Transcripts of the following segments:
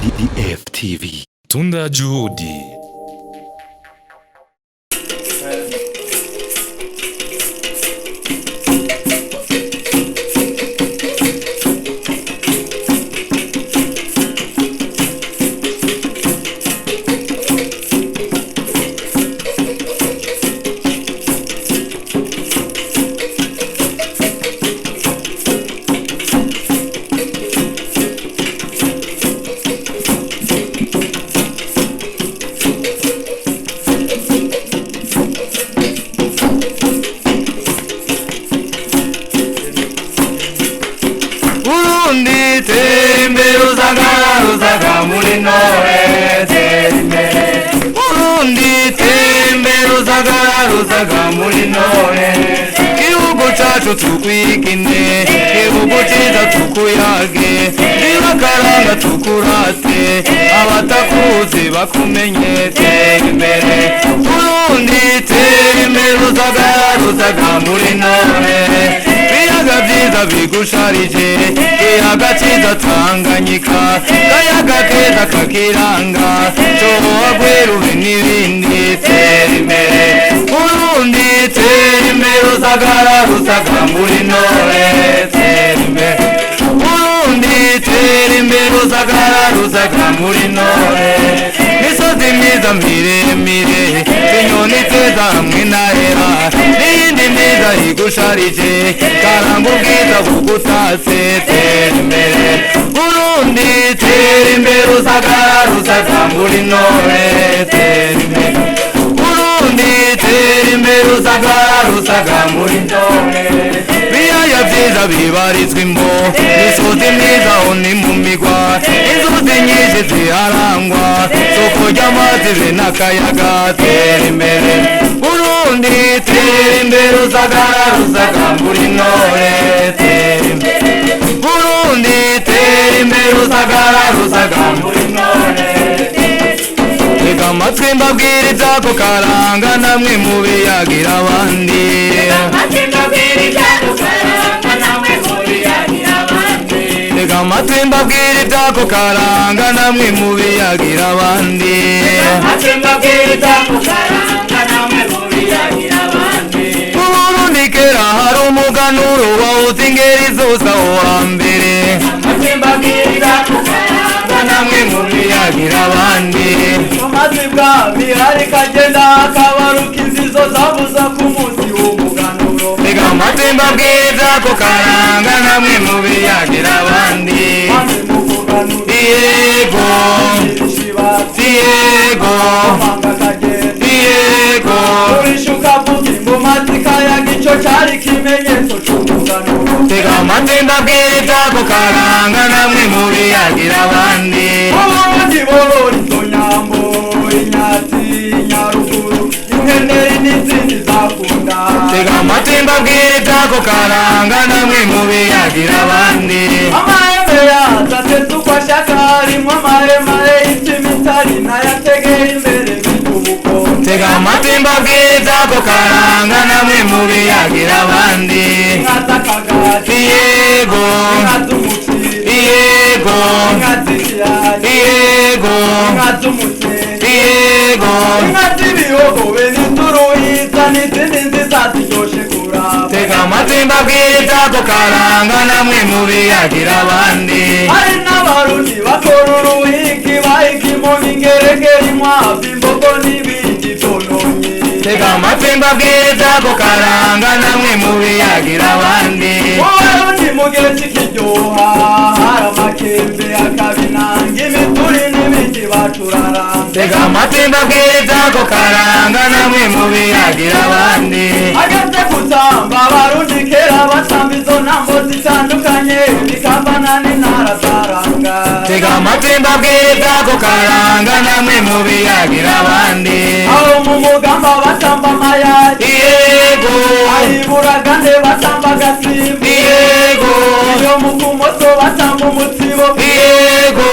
DFTV. Tunda Juhudi. Tukwikine kibugutiza tukuyage nibakaranga tukurate abatakuzi bakumenye imbere Burundi imbere ruzaga muri none biyaga byiza bigusharije iyaga cyiza Tanganyika kayaga keza kakiranga cyohagweruhe n'ibindi imbere Burundi imbere ruzaga muri none Burundi imbere ruzaga muri none misozi myiza miremire inyoni teza hamwe na hera n'iyindi myiza igusharije karanga ubwiza bugutatse imbere Burundi imbere ruzaga muri none Burundi imbere ruzaga muri none biyaya byiza bibarizwa imbo misozi myiza ni mu migwa inzuzi nyinshi ziharangwa soko ry'amazi be n'akayaga imbere Burundi imbere ruzaga muri none Burundi imbere ruzaga muri none Tega amatwi mbabwira ibyako karanga namwe mubiyagira abandi Tega amatwi mbabwira ibyako karanga namwe mubiyagira abandi Mu Burundi kera hari umuganuro wawuze ingeri zose aho hambere namwe mubiyagira abandi Amazi bwami hari kagenda akabaruka inzizo zabuza ku munsi w'umuganuro Tega amatwi mbabwira ibyako karanga namwe mubiyagira abandi Yego Yego Yego urishuka vuga ingoma zikayaga icyo cyari ikimenyetso cy'umuganuro Tega amatwi mbabwira ibyako karanga namwe mubiyagira abandi Uburundi borora izo nyambo inyatsi nyaruguru inkeneri n'izindi zakunda Tega amatwi mbabwira ibyako karanga namwe mubiyagira abandi amahembe yatatse uko ashaka harimo amaremare y'itsima itari nayategera imbere bitubuko Tega amatwi mbabwira ibyako karanga namwe mubiyagira abandi nkazakagati Yego nkazumuti Yego nkazikiyari Yego nkazumutse Yego nkazibiyogobe n'ituruhiza n'izindi nziza ziryoshe kuraba Tega amatwi mbabwira ibyako karanga namwe mubiyagira abandi hari n'abarundi bakora uruhigi bahiga impunzi ingeregere inkwavu imbogo n'ibindi byononye Tega amatwi mbabwira ibyako karanga namwe mubiyagira abandi Uburundi mu gihe cy'ikiryoha hari amakembe akabinanga imituri n'ibindi bacurara Tega amatwi mbabwira ibyako karanga namwe mubiyagira abandi ageze gutamba abarundi kera batamba izo ntambo zitandukanye bikavana n'intara zaranga Tega amatwi mbabwira ibyako karanga namwe mubiyagira abandi aho mu mugamba batamba amayari Yego ahiburagande batamba agasimbi Yego iyo mu kumoso batamba umutsibo Yego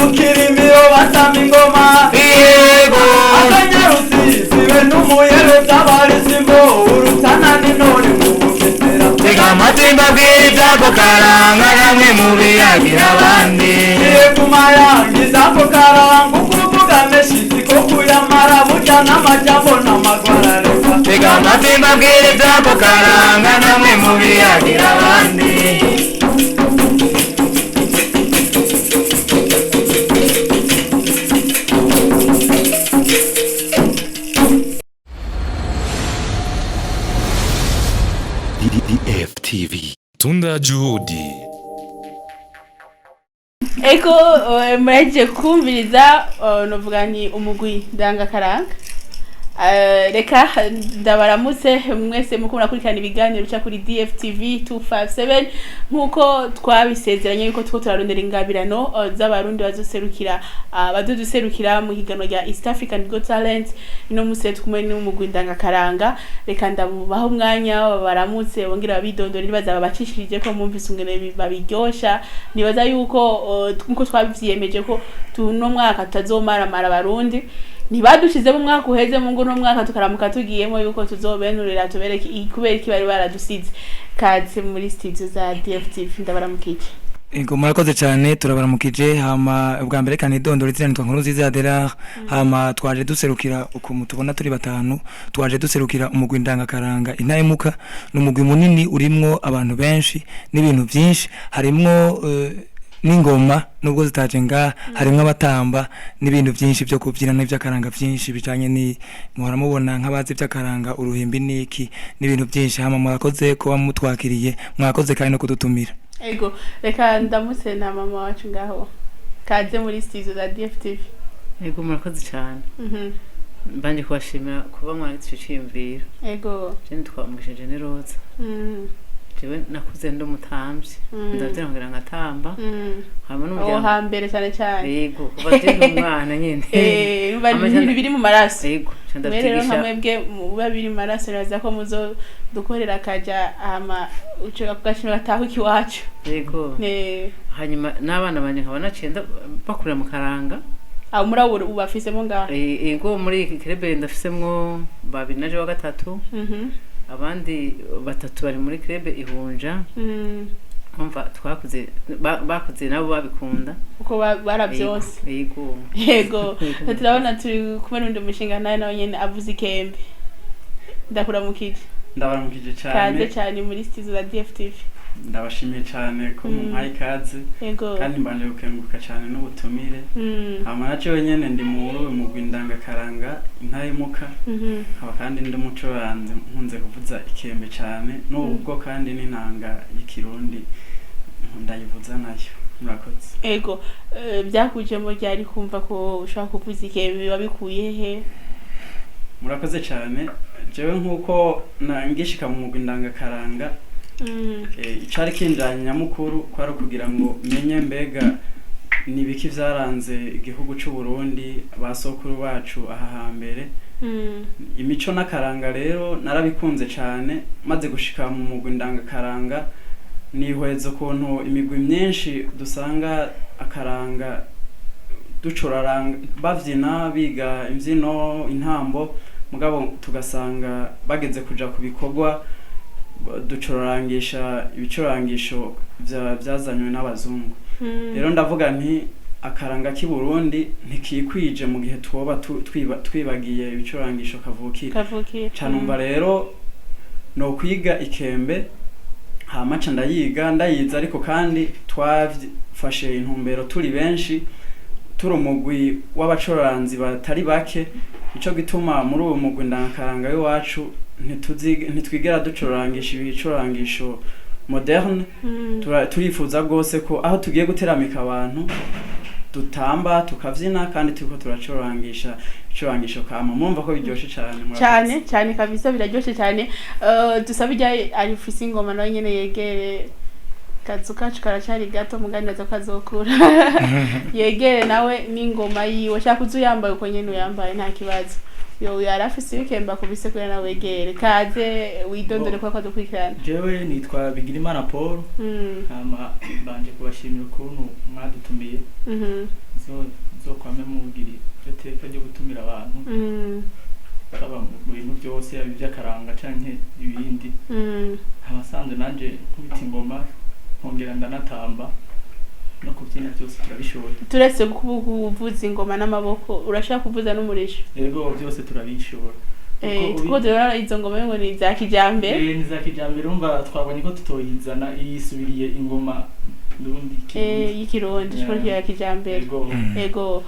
mu kirimiro batamba ingoma Yego akanyarusizi be n'umuyebe by'abarizimbo urutana n'intore mu bugesera Tega amatwi mbabwira ibyako karanga namwe mubiyagira abandi iye kumayangiza ako karanga ukuvuga meshitsi ko kuyamara burya n'amajambo n'amagwarareka Tega amatwi mbabwiriza ako karanga namwe mubiyagira abandi DFTV. Tunda Juhudi. Eko muraje kumviriza novuga ni umugwi ndangakaranga reka ndabaramutse mwese muko murakurikirana ibiganiro bica kuri DFTV 257 nkuko twabisezeranye yuko two turarondera ingabirano z'abarundi bazoserukira baduserukira mu higanwa rya East African Got Talent ino muse tukumwe n'umugwi ndangakaranga reka ndabubaho umwanya baramutse bongera babidondora nibaza babacishirije ko mumvise ungene babiryosha nibaza yuko nkuko twabivyemeje ko tuno mwaka tutazomara abarundi ntibadushize mu mwaka uheze mu nguno mwaka tukaramuka tugiyemo yuko tuzobenurira tubereke kubera iki bari baradusize kaze muri studio za DFTV ndabaramukije. Ego murakoze cyane turabaramukije hama ubwa mbere kandi dondora izina nitwa nkuru nziza Adela hama twaje duserukira uko mutubona turi batanu twaje duserukira umugwi ndangakaranga intahemuka n'umugwi munini urimwo abantu benshi n'ibintu byinshi harimwo n'ingoma nubwo zitaje nga harimwe abatamba n'ibintu byinshi byo kubyina n'ivy'akaranga byinshi bijanye ni muhora mubona nk'abazi by'akaranga uruhimbi niki n'ibintu byinshi hama murakoze ko mutwakiriye mwakoze kandi no kudutumira. Ego reka ndamutse na mama wacu ngaho kaze muri studio za DFTV. Ego murakoze cyane mbanje kubashimira kuba mwagitse cyimvira. Ego je ntitwamugishe generoza jewe nakuze ndo mutambye ndavyira ngira ngatamba hama n'umuryango hambere cyane cyane yego kuva je umwana nyene ibintu biri mu maraso yego rero hamwebwe muba biri mu maraso raza ko muzo dukorera kaja hama uco gashino gataho ikiwacu yego hanyuma n'abana banje nkabona cenda bakurira mu karanga aho murawuru ubafisemo ngaho yego muri kirebe ndafisemwo babiri naje wa gatatu abandi batatu bari muri krebe ihunja umva twakuze bakuze nabo babikunda uko baravyose yego turabona turi kumwe n'undi mushinga nawe nyene avuze ikembe ndakuramukije ndabaramukije cyane kaze cyane muri studio za DFTV ndabashimiye cyane ko mumpaye ikaze kandi mbanje gukenguruka cyane n'ubutumire hama naco wenyene ndi mu mugwi ndangakaranga intahemuka haba kandi ndi umuco wanjye nkunze kuvuza ikembe cyane n'ubwo kandi n'intanga y'ikirundi ndayivuza nayo murakoze. Ego byakuje mu ryari kumva ko ushaka kuvuza ikembe babikuye he? Murakoze cyane jewe nkuko nangishika mu mugwi ndangakaranga icari kinjanye nyamukuru kwari kugira ngo menye mbega nibiki vyaranze igihugu c'u Burundi basokuru bacu aha hambere imico n'akaranga rero narabikunze cane maze gushika mu mugwi ndangakaranga nihweza ukuntu imigwi myinshi dusanga akaranga ducuraranga bavyina biga imvyino intambo mugabo tugasanga bageze kuja ku bikorwa ducurangisha ibicurangisho byazanywe n'abazungu rero ndavuga nti akaranga k'i Burundi ntikikwije mu gihe twoba twibagiye ibicurangisho kavukira canumva rero no kwiga ikembe hama ca ndayiza ariko kandi twafashe intumbero turi benshi turi umugwi w'abacuranzi batari bake ico gituma muri uwo mugwi ndangakaranga w'iwacu ntitwigera ducurangisha ibicurangisho moderne turifuza gose ko aho tugiye guteramika abantu dutamba tukavyina kandi turiko turacurangisha icurangisho kama mumva ko biryoshe cyane cyane kabisa biraryoshe cyane dusabijya ari fisi ingoma nawe nyene yegere kazu kacu karacari gato mugani nazo kazokura yegere nawe n'ingoma yiwe shaka uzuyambaye uko nyene uyambaye nta kibazo yo yarafise ikemba kubise kuri nawe wegere kaze widondore kwa dukurikirana. Jewe nitwa Bigirimana Paul ama banje kubashimira ukuntu mwadutumiye zo kwame mugiri teka ryo gutumira abantu kaba mu bintu byose by'akaranga canke ibindi abasanzwe nanje nkubita ingoma nkongera ndanatamba no kubyina byose turabishoboye. turetse kuvuza ingoma n'amaboko urashaka kuvuza n'umurisho Yego byose turabishobora. kuko turabona izo ngoma ngo ni za kijambere Ni za kijambere umva twabonye ko tutoyizana yisubiriye ingoma ndundi y'ikirundi shobora ya kijambere. Ego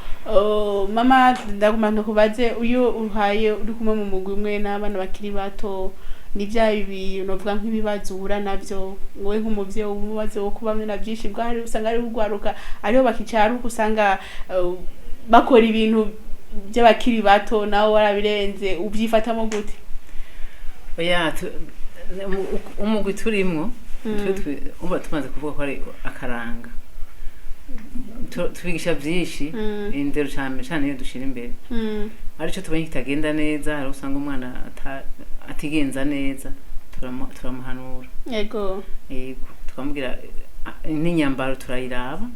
mama ndaguma ntukubaze uyu uhaye uri kumwe mu mugwi umwe n'abana bakiri bato ni bya bibi novuga nk'ibibazo uhura navyo wowe nk'umuvyeyi umubazo wo kuba na byinshi bwari usanga ari ugwaruka ariho bakicaruka usanga bakora ibintu by'abakiri bato nawe warabirenze ubyifatamo gute? Oya umugwi turimwo umva tumaze kuvuga ko ari akaranga tubigisha byinshi indero cyane iyo dushira imbere arico tubonye kitagenda neza hari usanga umwana atigenza neza turamuhanura. Yego tukamubwira n'inyambaro turayiraba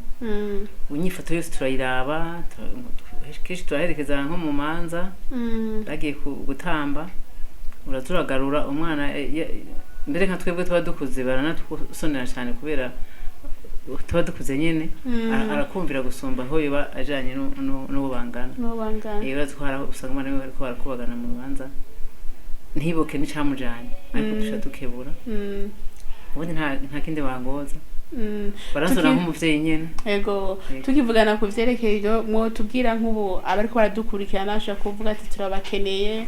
unyifato yose turayiraba kenshi turaherekeza nko mu manza bagiye gutamba uraturagarura umwana mbere nka twebwe tuba dukuze baranatusonera cyane kubera tuba dukuze nyene arakumvira gusumba aho yoba ajanye n'ubangana uratwara usanga umwana we ariko barakubagana mu rubanza ntibuke n'icamujanye ariko dusha tukebura ubundi nta kindi wangoza baransona nk'umuvyeyi nyene. Ego tukivugana ku vyerekeye mwo tubwira nk'ubu abariko baradukurikirana ashaka kuvuga ati turabakeneye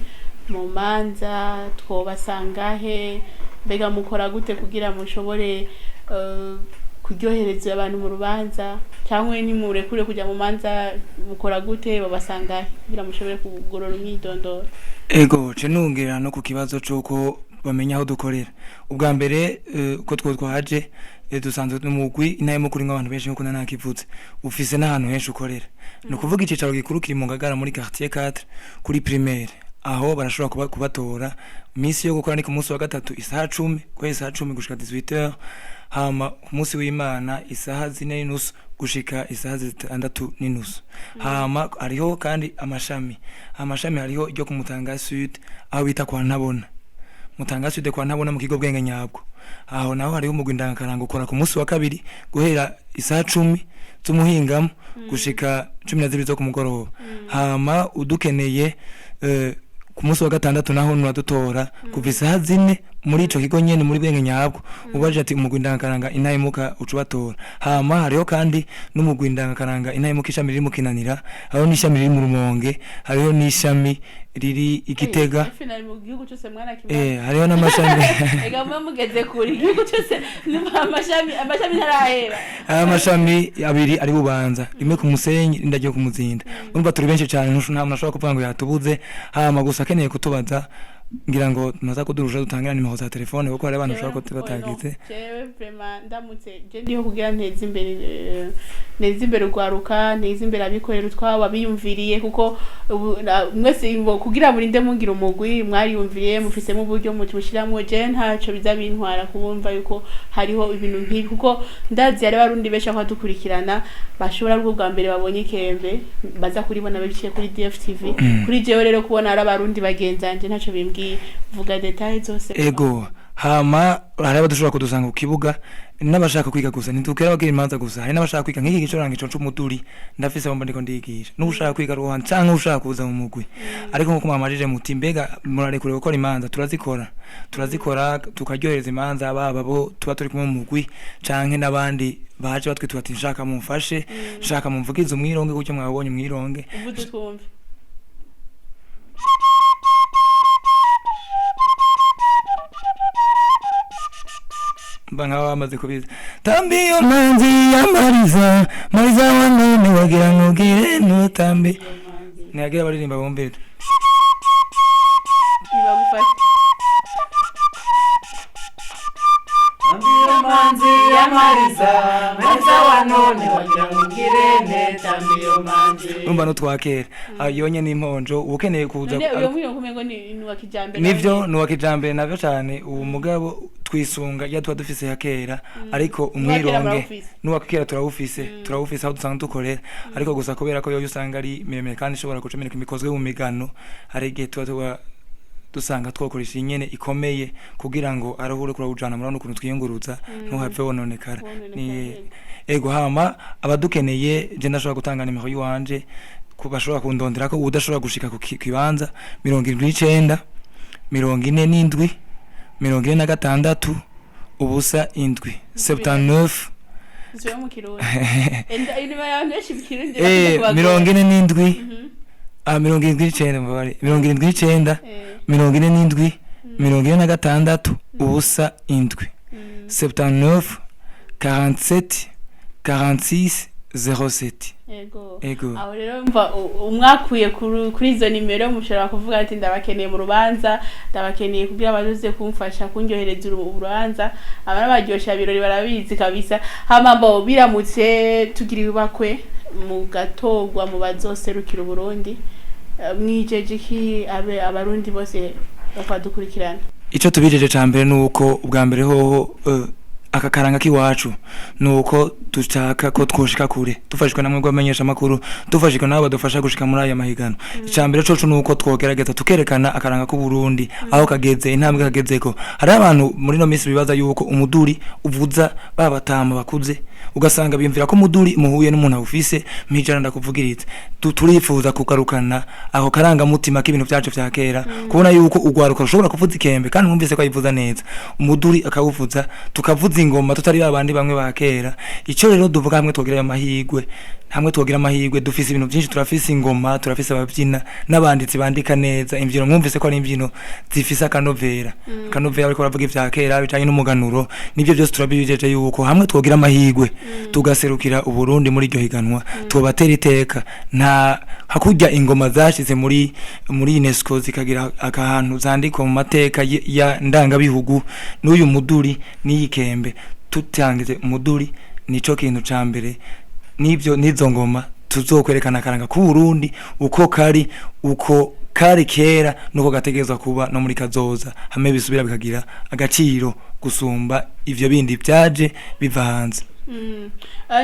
mu manza twobasangahe mbega mukora gute kugira mushobore kuryohereza abantu mu rubanza cyangwa ni murekure kujya mu manza mukora gute babasangahe kugira mushobore kugorora imyidondoro? Ego cenungira no ku kibazo cyuko bamenya aho dukorera ubwa mbere ko twaje dusanzwe n'umugwi inayemo kuri abantu benshi nko nanakivuze ufise n'ahantu henshi ukorera no kuvuga icicaro gikuru kiri mu Ngagara muri quartier 4 kuri primaire aho barashobora kubatora misi yo gukora ni ku munsi wa gatatu isaha 10 ko isaha 10 gushika 18h hama ku munsi w'Imana isaha 4:30 gushika isaha 6:30 hama ariho kandi amashami hariho ryo kumutanga Sud aho bita kwa Ntabona Mutanga Sud kwa Ntabona mu kigo bwenge nyabwo aho naho hariho umugwi ndangakaranga ukora ku munsi wa kabiri guhera isaha 10 z'umuhingamo gushika 12 zo ku mugoroba hama udukeneye ku munsi wa gatandatu naho nuradutora kuva isaha 4 muri ico kigo nyene muri bwenge nyabwo ubaje ati umugwi ndangakaranga inayimuka ucubatora hama hariho kandi n'umugwi ndangakaranga inayimuka ishami riri mu Kinanira hariho n'ishami riri mu Rumonge hariho n'ishami riri Igitega hariho n'amashami ega mugeze kuri igihugu cyose amashami ntarahera amashami abiri ari Bubanza rimwe ku Musenyi indagiye ku Muzinda urumva turi benshi cyane nta muntu ashobora kuvuga ngo yatubuze hama gusa akeneye kutubaza ngira ngo tumaze kudurusha dutangira nimero za telefone kuko hari abantu bashaka kutatagize jewe vraiment ndamutse je ndiho kugira nteze imbere ugwaruka nteze imbere abikorera utwabo abiyumviriye kuko mwese kugira murinde mungira umugwi mwariyumviriye mufisemo uburyo mutushiramo je ntaco bizabintwara kubumva yuko hariho ibintu nk'ibi kuko ndazi yari barundi besha kwa dukurikirana bashobora rwo bwa mbere babonye ikembe baza kuribona biciye kuri DFTV kuri jewe rero kubona ari abarundi bagenzanje ntaco vuga details zose. Ego hama hari abadushobora kudusanga ku kibuga n'abashaka kwiga gusa ntitukera bagira imanza gusa hari n'abashaka kwiga nk'iki gicorangico c'umuduri ndafise bomba ndiko ndigisha n'ushaka kwiga ruhande canke ushaka kuza mu mugwi ariko nko kumamajije muti mbega murarekure gukora imanza turazikora tukaryohereza imanza bo tuba turi kumwe mu mugwi canke n'abandi baje batwitwa ati nshaka mumfashe nshaka mumvugize umwironge kuko mwabonye umwironge uvuze twumve banga bamaze kubiza tambiyo manzi ya mariza wanone wagira ngugire nutambi nyagira baririmba bombere ibagufata tambiyo manzi ya mariza wanone wagira ngugire ne tambiyo manzi umva no twakera ayonye n'imponjo ukeneye kuza uyo mwiyo kumengo ni wakijambere nivyo ni wakijambere navyo cyane uwo mugabo twisunga ya tuba dufise yakera ariko umwironge nuwakera turawufise aho dusanga dukorera ariko gusa kubera ko yo usanga ari miremire kandi ishobora gucomereka imikozwe mu migano hari igihe tuba dusanga twokoresha inyene ikomeye kugira ngo aruhure kura ujana murano kuntu twiyunguruza ntuhave wononekara ni ego hama abadukeneye je ndashobora gutanga nimero yiwanje kubashobora kundondera ko udashobora gushika ku kibanza 79 47 46 ubusa indwi 79 Zwe mu kirundi. Enda iniba yandeshi mu kirundi. 47 79 mbari 79 47 46 ubusa indwi 79 47 46 07. Ego. Aho rero mva umwakuye kuri izo nimero mushobora kuvuga ati ndabakeneye mu rubanza, ndabakeneye kugira abazuze kumfasha kunjohereza urubanza. Abana baryosha birori barabizi kabisa. Hamambo biramutse tugira bakwe mu gatogwa mu bazoserukira Burundi. Mwijeje ki abarundi bose bakadukurikirana. Ico tubijeje cambere nuko ubwa mbere hoho aka karanga kiwacu nuko dushaka ko twoshika kure dufashwe namwe gwamenyesha makuru dufashiko nabo badufasha gushika muri aya mahigano icambere coco nuko twogerageza tukerekana akaranga ku Burundi aho kageze intambwe kagezeko hari abantu muri no misi bibaza yuko umuduri uvuza babatama bakuze ugasanga bimvira ko umuduri muhuye n'umuntu ufise mwijana ndakuvugiriza turifuza kugarukana aho karanga mutima k'ibintu byacu vya kera kubona yuko ugwaruka rushobora kuvuza ikembe kandi mwumvise ko ayivuza neza umuduri akawuvuza tukavuza ingoma tutari babandi bamwe bakera ico rero duvuga hamwe twogira amahigwe hamwe twogira amahigwe dufise ibintu byinshi turafise ingoma turafise ababyina nabanditsi bandika neza imvyino mwumvise ko ari imvyino zifise akanovera akanovera ariko baravuga ivya kera bitanye n'umuganuro nibyo byose turabijeje yuko hamwe twogira amahigwe tugaserukira uburundi muri iryo higanwa tubatera iteka nta hakujya ingoma zashize muri UNESCO zikagira akahantu zandikwa mu mateka ya ndangabihugu n'uyu muduri n'iyikembe tutangize umuduri nico kintu cambere nibyo nizo ngoma tuzokwerekana karanga ku Burundi uko kari kera nuko gategezwa kuba no muri kazoza hame bisubira bikagira agaciro gusumba ivyo bindi byaje biva hanze.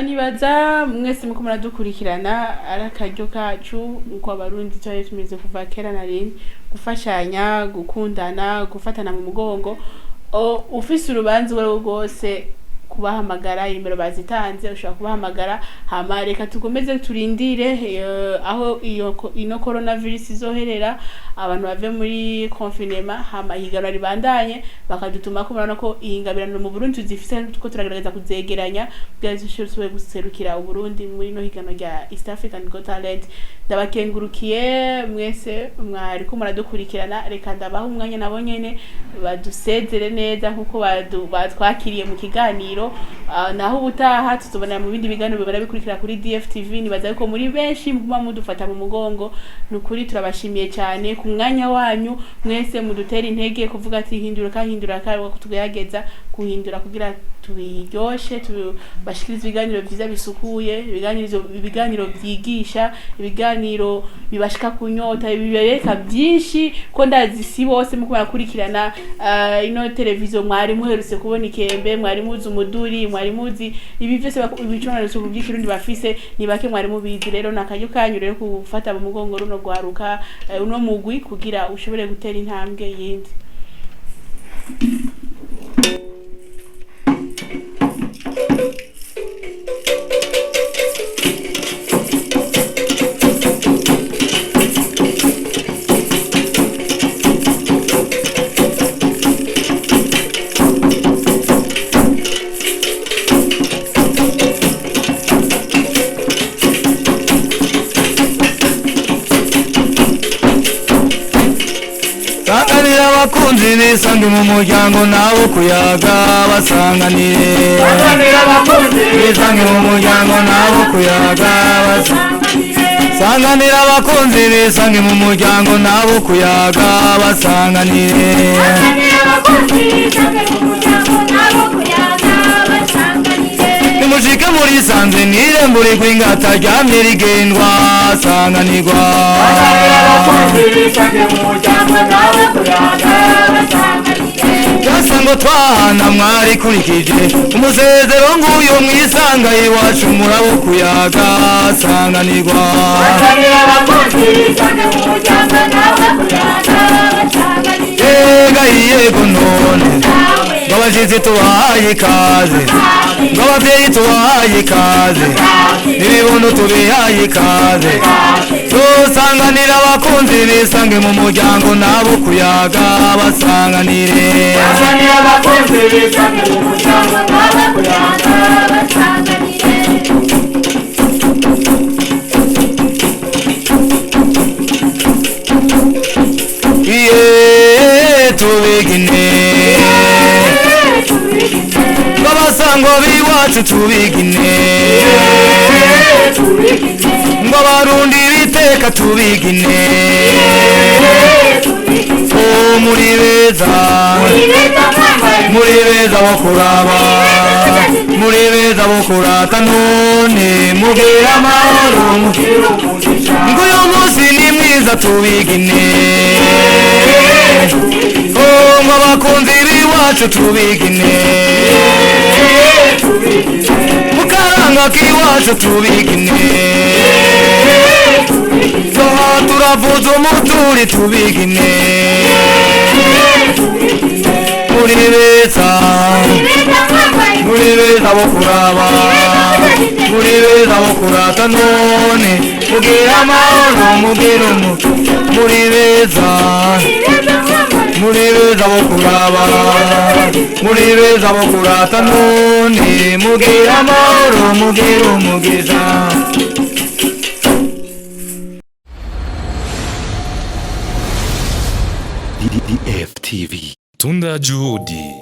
Nibaza mwese muko muradukurikirana arakaryo kacu uko abarundi cyaje tumeze kuva kera na rin gufashanya gukundana gufatana mu mugongo ufise urubanza rwo rwose kubahamagara imero bazitanze ushaka kubahamagara hama reka tukomeze turindire aho ino coronavirus izoherera abantu bave muri confinement hama higano ribandanye bakadutuma ko murana ko ihingabirano mu Burundi tuzifise ko turagerageza kuzegeranya bwazishobora guserukira u Burundi muri no higano rya East African Got Talent ndabakengurukiye mwese mwari ko muradukurikirana reka ndabaho umwanya nabo nyene badusezere neza nkuko batwakiriye mu kiganiro naho ubutaha tuzobana mu bindi biganiro barabikurikira kuri DFTV nibaza ko muri benshi muma mudufata mu mugongo nukuri turabashimiye cyane ku mwanya wanyu mwese mudutera intege kuvuga ati hindura kandi kutugerageza kuhindura kugira tubiryoshe tubashikiriza ibiganiro byiza bisukuye ibiganiro byigisha ibiganiro bibashika kunyota bibereka byinshi ko ndazi si bose muko barakurikirana ino televiziyo mwari muherutse kubona ikembe mwari muzi umuduri mwari muzi ibi byose ibiconano cyo by'ikirundi bafise ni bake mwari mubizi rero nakaryo kanyu rero kufata mu mugongo runo gwaruka uno mugwi kugira ushobore gutera intambwe yindi. Sanganira abakunzi bisange mu muryango nawo kuyaga basanganire Sanganira abakunzi bisange mu muryango nawo kuyaga Sanganira abakunzi bisange mu muryango nawo kuyaga basanganire Sanganira abakunzi bisange mu muryango nawo kuyaga basanganire Nimushike muri sanze nirembure kwingata ryamye rigendwa sanganirwa Sanganira abakunzi bisange mu muryango nawo kuyaga basanganire Yasango twahana mwari kurikije umusezero nguyu mwisanga iwacu murabo kuyaga sanganirwa Sanganira abakunzi bisange mu muryango nawo kuyaga basanganire Yega yego none ng'abashitsi tubahaye ikaze ng'abavyeyi tubahaye ikaze n'ibibondo tubihaye ikaze tusanganira abakunzi bisange mu muryango nabo kuyaga basanganire Sanganira abakunzi bisange mu muryango nabo kuyaga basanganire tubigine ng'abasango b'iwacu tubigine ng'abarundi biteka tubigine muri beza bo kuraba muri beza bo kurata none mubwira amahoro ng'uyu munsi ni mwiza tubigine ng'abakunzi b'iwacu tubigine mukaranga k'iwacu tubigine turavuza umuturi tubigine muri beza bo kuraba muri beza bo kurata none mubwira amahoro mubwira muri beza bo kuraba muri beza bo kurata none mubwira amahoro mubwira umugisha DFTV. Tunda Juhudi.